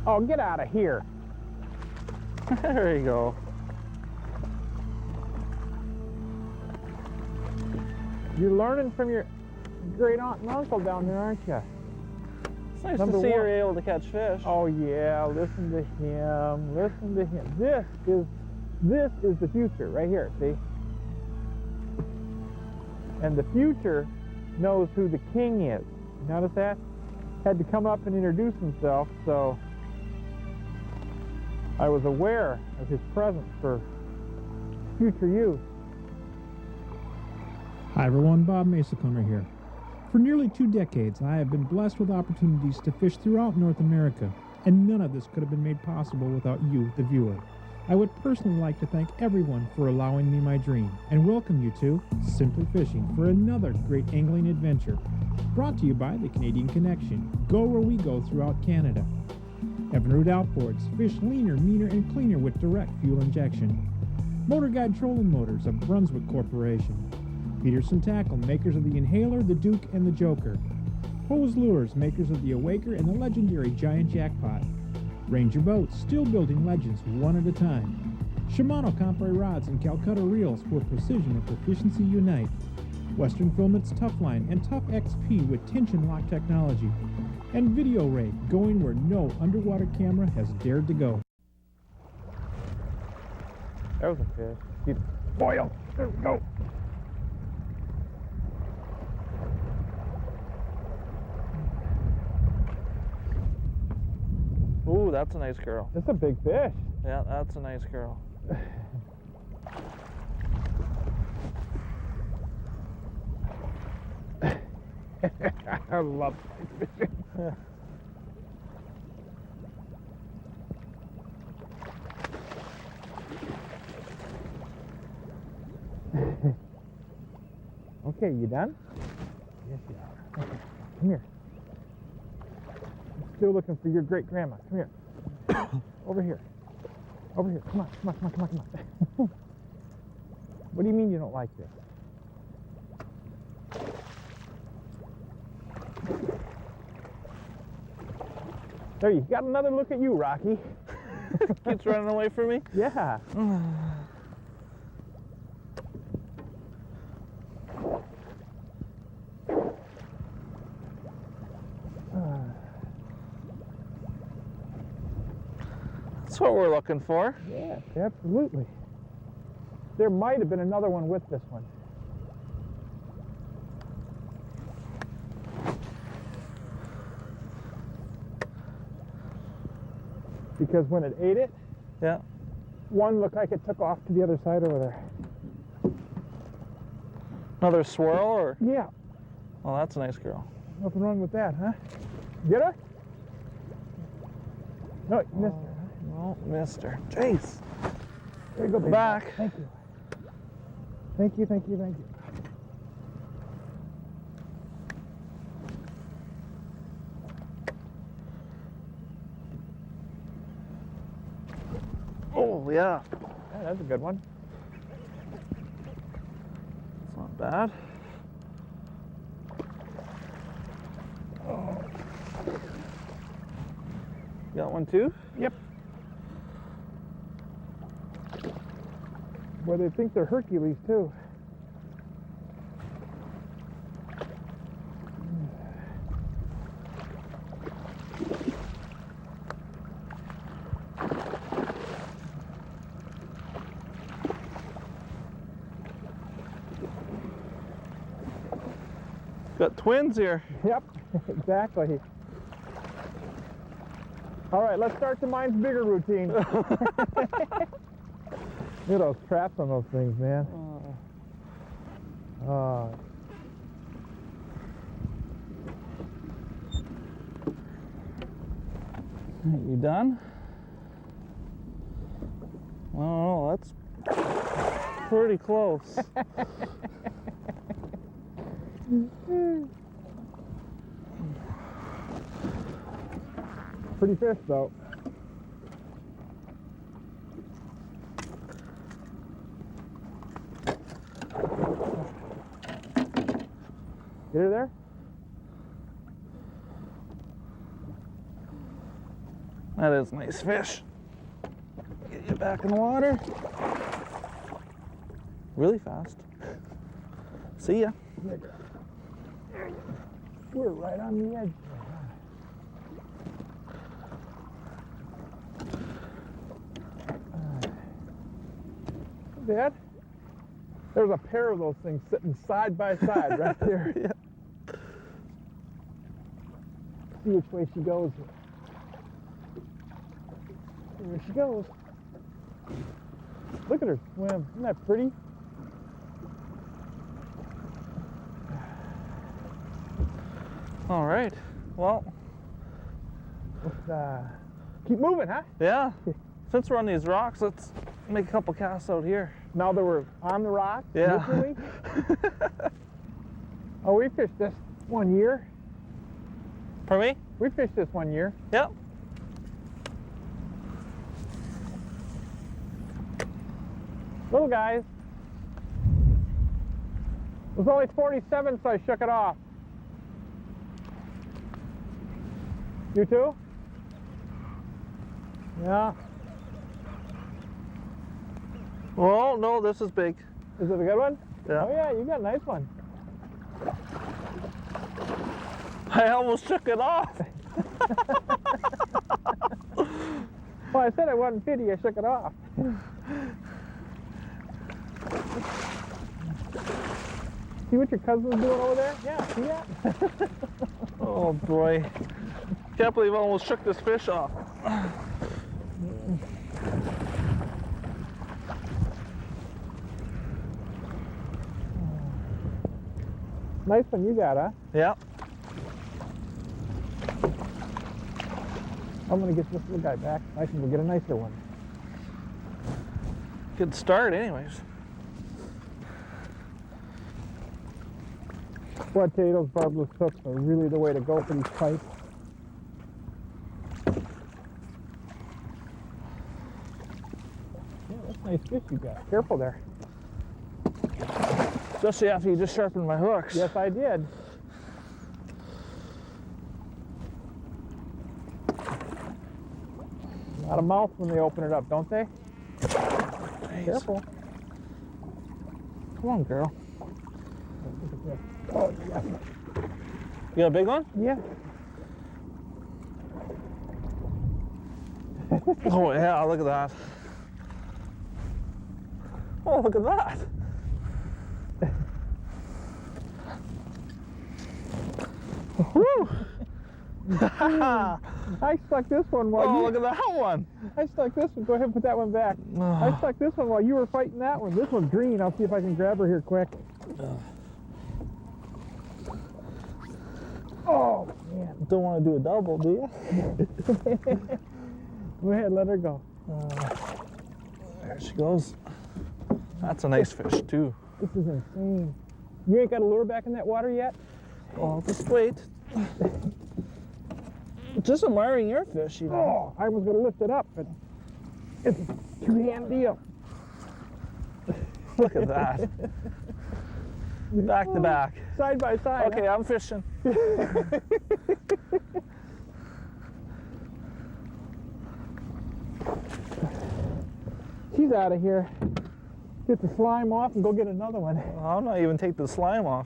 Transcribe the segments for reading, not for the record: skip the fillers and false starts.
Oh, get out of here. There you go. You're learning from your great aunt and uncle down there, aren't you? It's nice to see you're able to catch fish. Oh yeah, listen to him. Listen to him. This is the future right here, see? And the future knows who the king is. Notice that? Had to come up and introduce himself, so I was aware of his presence for future use. Hi everyone, Bob here. For nearly 2 decades, I have been blessed with opportunities to fish throughout North America, and none of this could have been made possible without you, the viewer. I would personally like to thank everyone for allowing me my dream, and welcome you to Simply Fishing for another great angling adventure. Brought to you by the Canadian Connection. Go where we go throughout Canada. Evinrude Outboards, fish leaner, meaner, and cleaner with direct fuel injection. Motor Guide Trolling Motors, a Brunswick corporation. Peterson Tackle, makers of the Inhaler, the Duke, and the Joker. Hose Lures, makers of the Awaker and the legendary Giant Jackpot. Ranger Boats, still building legends one at a time. Shimano Compre Rods and Calcutta Reels, where precision and proficiency unite. Western Filament's Tough Line and Tough XP with tension lock technology. And Video Ray, going where no underwater camera has dared to go. That was a fish. Keep boil. There we go. Ooh, that's a nice girl. That's a big fish. Yeah, that's a nice girl. I love fishing. Okay, you done? Yes, you are. Okay, come here. I'm still looking for your great grandma. Come here. Over here. Over here. Come on, come on, come on, come on, come on. What do you mean you don't like this? There, you got another look at you, Rocky. Keeps running away from me? Yeah. That's what we're looking for. Yes, absolutely. There might have been another one with this one. Because when it ate it, yeah, one looked like it took off to the other side over there. Another swirl, or? Yeah. Oh, that's a nice girl. Nothing wrong with that, huh? Get her? No, you missed her. No, missed her. Jeez. There you go, baby. Back. Thank you. Thank you, thank you, thank you. Oh, yeah. Yeah, that's a good one. It's not bad. Oh. Got one too? Yep. Boy, they think they're Hercules too. Got twins here. Yep, exactly. All right, let's start the mine's bigger routine. Look at those traps on those things, man. You done? Oh, that's pretty close. Pretty fish, though. Get her there? That is a nice fish. Get you back in the water. Really fast. See ya. We're right on the edge. Dad, there's a pair of those things sitting side by side right there. Yeah. See which way she goes. There she goes. Look at her swim. Isn't that pretty? All right. Well, Let's keep moving, huh? yeah. Since we're on these rocks, let's make a couple casts out here. Now that we're on the rock, Yeah. literally. Oh, we fished this 1 year. Pardon me? We fished this 1 year. Yep. Little guys. It was only 47, so I shook it off. You too? Yeah. Oh, no, this is big. Is it a good one? Yeah. Oh yeah, you got a nice one. I almost shook it off. Well, I said it wasn't fitty, I shook it off. See what your cousin's doing over there? Yeah, see that? Oh, boy. Can't believe I almost shook this fish off. Nice one you got, huh? Yeah. I'm gonna get this little guy back. I can go get a nicer one. Good start, anyways. Well, I tell you, those barbless hooks are really the way to go for these pikes. Yeah, that's a nice fish you got. Careful there. Especially after you just sharpened my hooks. Yes, I did. A lot of mouth when they open it up, don't they? Nice. Careful. Come on, girl. Look at this. Oh, yeah. You got a big one? Yeah. Oh, yeah, look at that. Oh, look at that. Woo! I stuck this one while Oh, you... look at that one. I stuck this one. Go ahead and put that one back. I stuck this one while you were fighting that one. This one's green. I'll see if I can grab her here quick. Oh, man. Don't want to do a double, do you? Go ahead, let her go. There she goes. That's a nice fish, too. This is insane. You ain't got a lure back in that water yet? Oh, just wait. Just admiring your fish, you know. Oh, I was going to lift it up, but it's a two-hand deal. Look at that. Back to back. Side by side. Okay, I'm fishing. She's out of here. Get the slime off and go get another one. I'll not even take the slime off.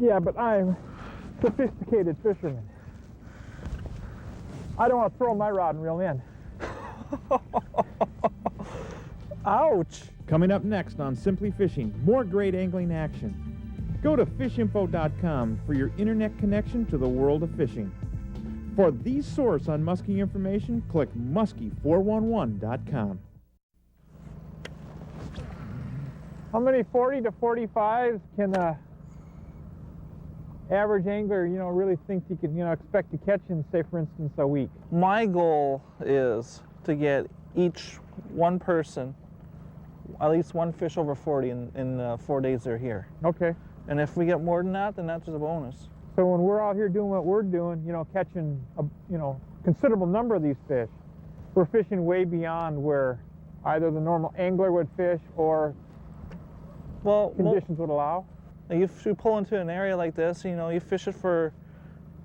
Yeah, but I'm a sophisticated fisherman. I don't want to throw my rod and reel in. Ouch. Coming up next on Simply Fishing, more great angling action. Go to fishinfo.com for your internet connection to the world of fishing. For the source on muskie information, click muskie411.com. How many 40 to 45s can a average angler, really think he can, expect to catch in, say, for instance, a week? My goal is to get each one person at least one fish over 40 in 4 days they're here. Okay. And if we get more than that, then that's just a bonus. So when we're out here doing what we're doing, catching a, considerable number of these fish, we're fishing way beyond where either the normal angler would fish or conditions would allow. If you pull into an area like this, you fish it for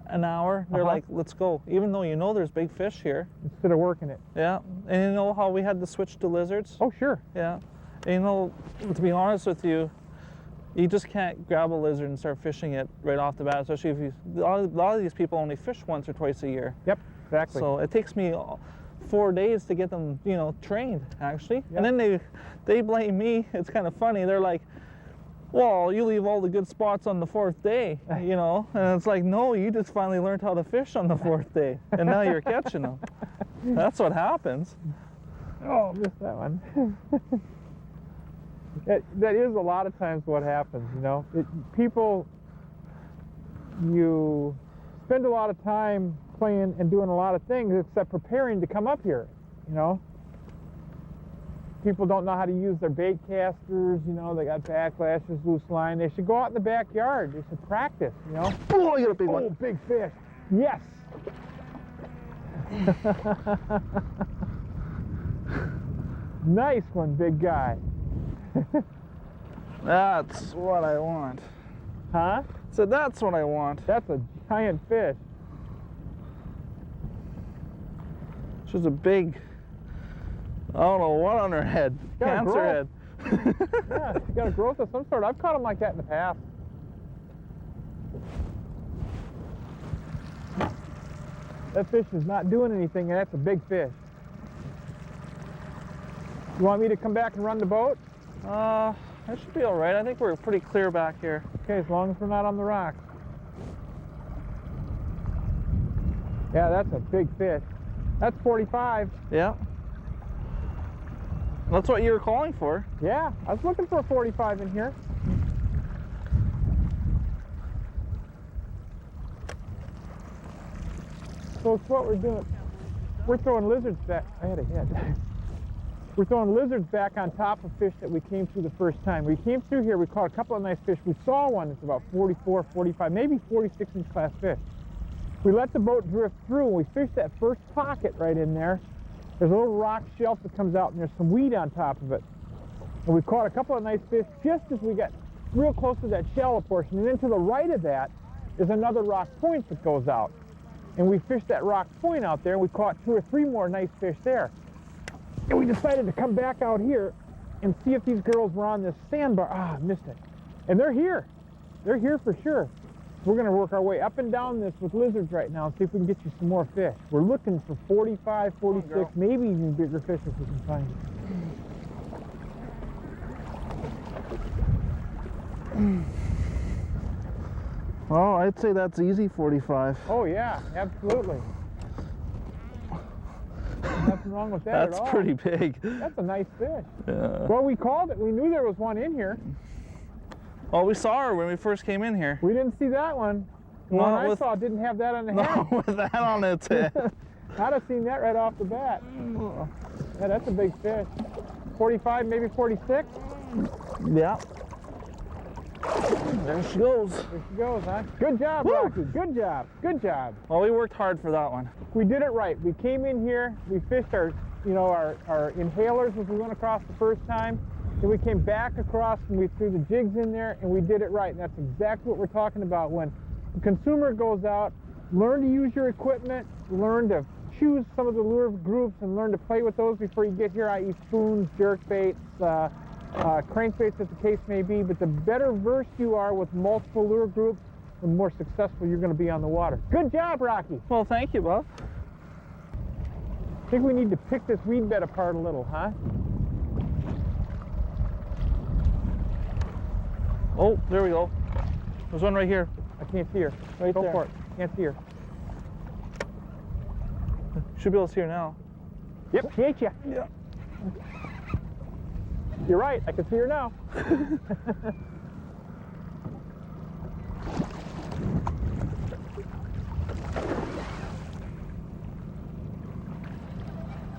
an hour, they're like, let's go. Even though you know there's big fish here. Instead of working it. Yeah. And you know how we had to switch to lizards? Oh, sure. Yeah. And you know, to be honest with you, you just can't grab a lizard and start fishing it right off the bat, especially if you, a lot of these people only fish once or twice a year. Yep, exactly. So it takes me 4 days to get them, you know, trained, actually. Yep. And then they blame me. It's kind of funny. They're like, well, you leave all the good spots on the 4th day, you know? And it's like, no, you just finally learned how to fish on the 4th day, and now you're catching them. That's what happens. Oh, missed that one. That is a lot of times what happens, you know. People, you spend a lot of time playing and doing a lot of things except preparing to come up here, you know. People don't know how to use their bait casters, you know, they got backlashes, loose line. They should go out in the backyard. They should practice, you know. Oh, you got a big one. Oh, big fish. Yes. Nice one, big guy. That's what I want. Huh? So that's what I want. That's a giant fish. She's a big, I don't know what on her head. Got a Cancer head. Yeah, she's got a growth of some sort. I've caught them like that in the past. That fish is not doing anything, and that's a big fish. You want me to come back and run the boat? That should be all right. I think we're pretty clear back here. Okay, as long as we're not on the rocks. Yeah, that's a big fish. That's 45. Yeah. That's what you were calling for. Yeah, I was looking for a 45 in here. So it's what we're doing. We're throwing lizards back. I had a hit. We're throwing lizards back on top of fish that we came through the first time. We came through here, we caught a couple of nice fish. We saw one that's about 44, 45, maybe 46-inch class fish. We let the boat drift through and we fished that first pocket right in there. There's a little rock shelf that comes out and there's some weed on top of it. And we caught a couple of nice fish just as we got real close to that shallow portion. And then to the right of that is another rock point that goes out. And we fished that rock point out there and we caught 2 or 3 more nice fish there. And we decided to come back out here and see if these girls were on this sandbar. Ah, missed it. And they're here. They're here for sure. We're going to work our way up and down this with lizards right now and see if we can get you some more fish. We're looking for 45, 46, maybe even bigger fish if we can find it. Oh, I'd say that's easy 45. Oh yeah, absolutely. Nothing wrong with that That's at all. pretty big. That's a nice fish. Yeah. Well, we called it. We knew there was one in here. Oh, we saw her when we first came in here. We didn't see that one. The No, one I with- saw didn't have that on the No, head. with that on its head. I'd have seen that right off the bat. Yeah, that's a big fish. 45, maybe 46. Yeah. There she goes. There she goes, huh? Good job, Woo! Rocky. Good job. Good job. Well, we worked hard for that one. We did it right. We came in here. We fished our, you know, our inhalers as we went across the first time. Then we came back across and we threw the jigs in there and we did it right. And that's exactly what we're talking about. When the consumer goes out, learn to use your equipment, learn to choose some of the lure groups and learn to play with those before you get here, i.e. spoons, jerk baits, crankbaits as the case may be. But the better versed you are with multiple lure groups, the more successful you're going to be on the water. Good job, Rocky. Well, thank you, Bob. I think we need to pick this weed bed apart a little, huh? Oh, there we go. There's one right here. I can't see her. Right Go there. for it. Can't see her. Should be able to see her now. Yep, she ate you. Yeah. You're right. I can see her now.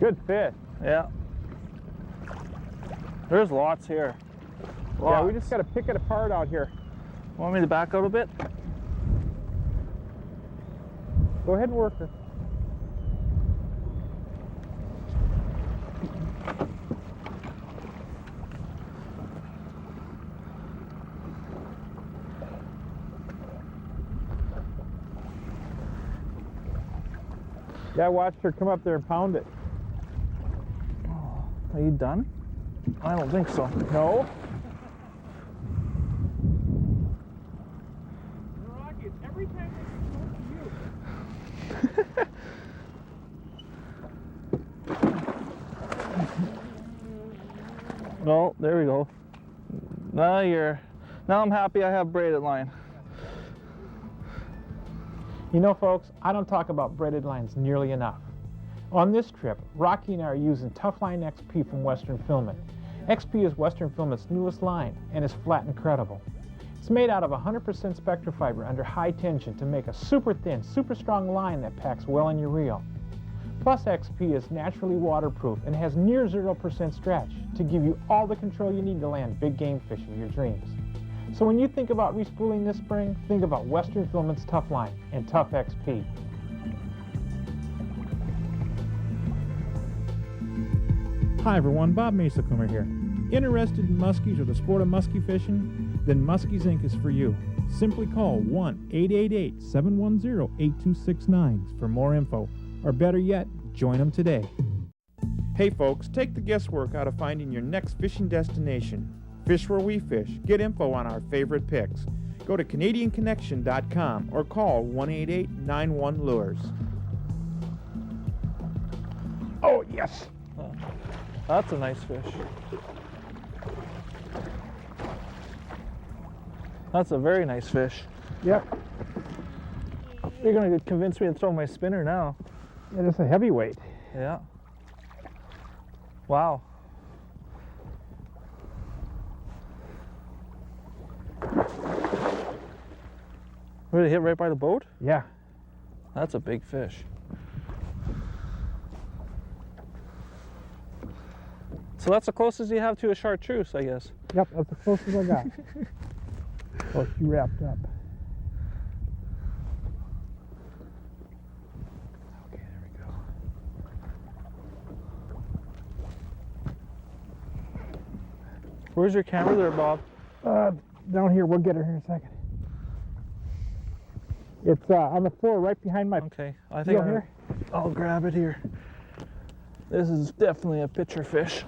Good fish. Yeah. There's lots here. Yeah, we Lots. just got to pick it apart out here. Want me to back out a bit? Go ahead and work her. Yeah, I watched her come up there and pound it. Are you done? I don't think so. No. Rocky, it's every time they come to you. No, there we go. Now I'm happy I have braided line. You know, folks, I don't talk about braided lines nearly enough. On this trip, Rocky and I are using Toughline XP from Western Filament. XP is Western Filament's newest line and is flat and credible. It's made out of 100% spectra fiber under high tension to make a super thin, super strong line that packs well in your reel. Plus, XP is naturally waterproof and has near 0% stretch to give you all the control you need to land big game fish of your dreams. So when you think about respooling this spring, think about Western Filament's Tough Line and Tough XP. Hi everyone, Bob Mesacummer here. Interested in muskies or the sport of muskie fishing? Then Muskies Inc. is for you. Simply call 1-888-710-8269 for more info. Or better yet, join them today. Hey folks, take the guesswork out of finding your next fishing destination. Fish where we fish. Get info on our favorite picks. Go to CanadianConnection.com or call 1-888-91-LURES. Oh, yes. That's a nice fish. That's a very nice fish. Yep. You're going to convince me to throw my spinner now. It is a heavyweight. Yeah. Wow. Did it hit right by the boat? Yeah. That's a big fish. So that's the closest you have to a chartreuse, I guess. Yep, that's the closest I got. Oh, she wrapped up. Okay, there we go. Where's your camera there, Bob? Down here. We'll get her here in a second. It's on the floor right behind my... Okay, I think I'll grab it here. This is definitely a pitcher fish.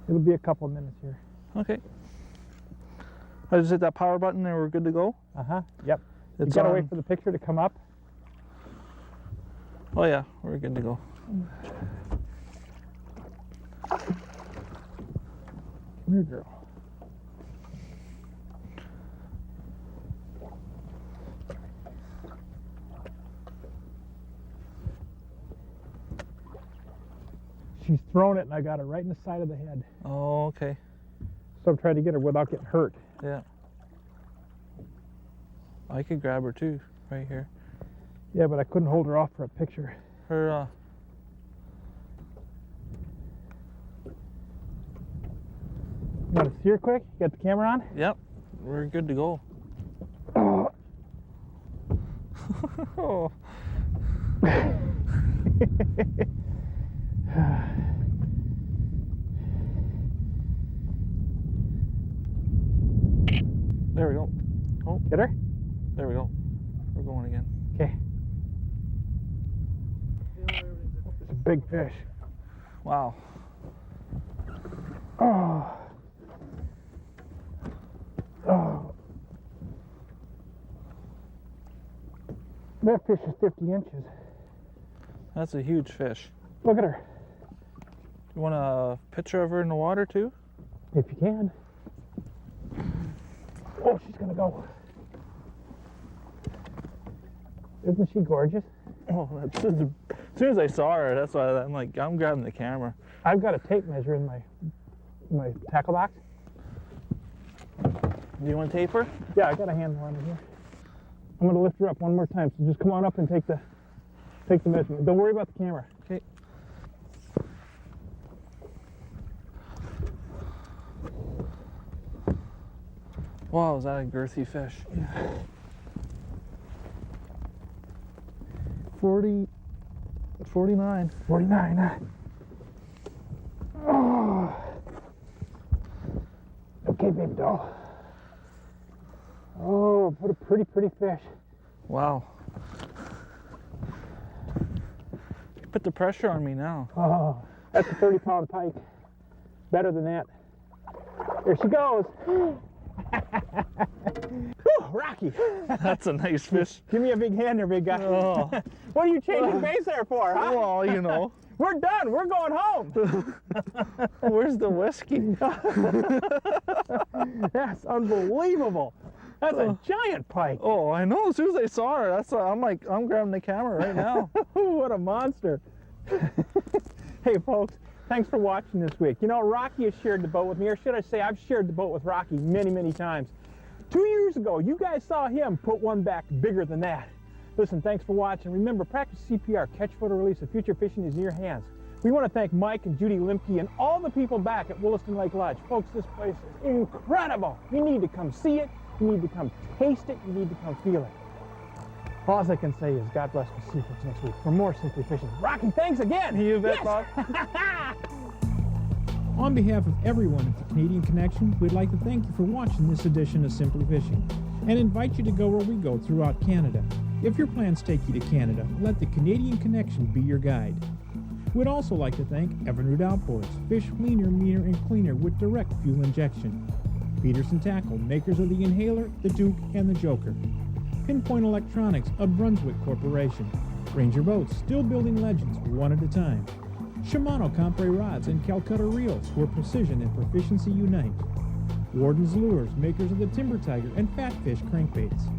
It'll be a couple of minutes here. Okay. I just hit that power button and we're good to go? Uh-huh, yep. You It's gotta on. wait for the picture to come up. Oh yeah, we're good to go. Come here, girl. She's thrown it and I got her right in the side of the head. Oh, okay. So I'm trying to get her without getting hurt. Yeah. I could grab her too, right here. Yeah, but I couldn't hold her off for a picture. Her, You want to see her quick? You got the camera on? Yep, we're good to go. Oh. There we go. Oh, Get her? there we go. We're going again. Okay. It's a big fish. Wow. Oh. Oh. That fish is 50 inches. That's a huge fish. Look at her. You want a picture of her in the water too? If you can. Oh, she's gonna go. Isn't she gorgeous? Oh, that's just, as soon as I saw her, that's why I'm like, I'm grabbing the camera. I've got a tape measure in my tackle box. Do you want to tape her? Yeah, I got a handle on it here. I'm gonna lift her up one more time. So just come on up and take the measurement. Don't worry about the camera. Okay. Wow, is that a girthy fish? 49. 49. Oh. Okay, baby doll. Oh, what a pretty fish. Wow. You put the pressure on me now. Oh, that's a 30-pound pike. Better than that. There she goes. Whew, Rocky. That's a nice fish. Give me a big hand there, big guy. Oh. What are you changing base there for, huh? Well, you know. We're done. We're going home. Where's the whiskey? That's unbelievable. That's a giant pike. Oh, I know. As soon as I saw her, I'm grabbing the camera right now. What a monster. Hey, folks, thanks for watching this week. You know, Rocky has shared the boat with me, or should I say I've shared the boat with Rocky many times. 2 years ago, you guys saw him put one back bigger than that. Listen, thanks for watching. Remember, practice CPR, catch, photo, release. The future fishing is in your hands. We want to thank Mike and Judy Limke and all the people back at Wollaston Lake Lodge. Folks, this place is incredible. You need to come see it. You need to come taste it. You need to come feel it. All I can say is God bless you. See you folks next week for more Simply Fishing. Rocky, thanks again. You bet, Yes. Bob. On behalf of everyone at the Canadian Connection, we'd like to thank you for watching this edition of Simply Fishing and invite you to go where we go throughout Canada. If your plans take you to Canada, let the Canadian Connection be your guide. We'd also like to thank Evinrude Outboards, fish leaner, meaner, and cleaner with direct fuel injection. Peterson Tackle, makers of the Inhaler, the Duke, and the Joker. Pinpoint Electronics, a Brunswick corporation. Ranger Boats, still building legends one at a time. Shimano Compre Rods and Calcutta Reels, where precision and proficiency unite. Warden's Lures, makers of the Timber Tiger and Fatfish crankbaits.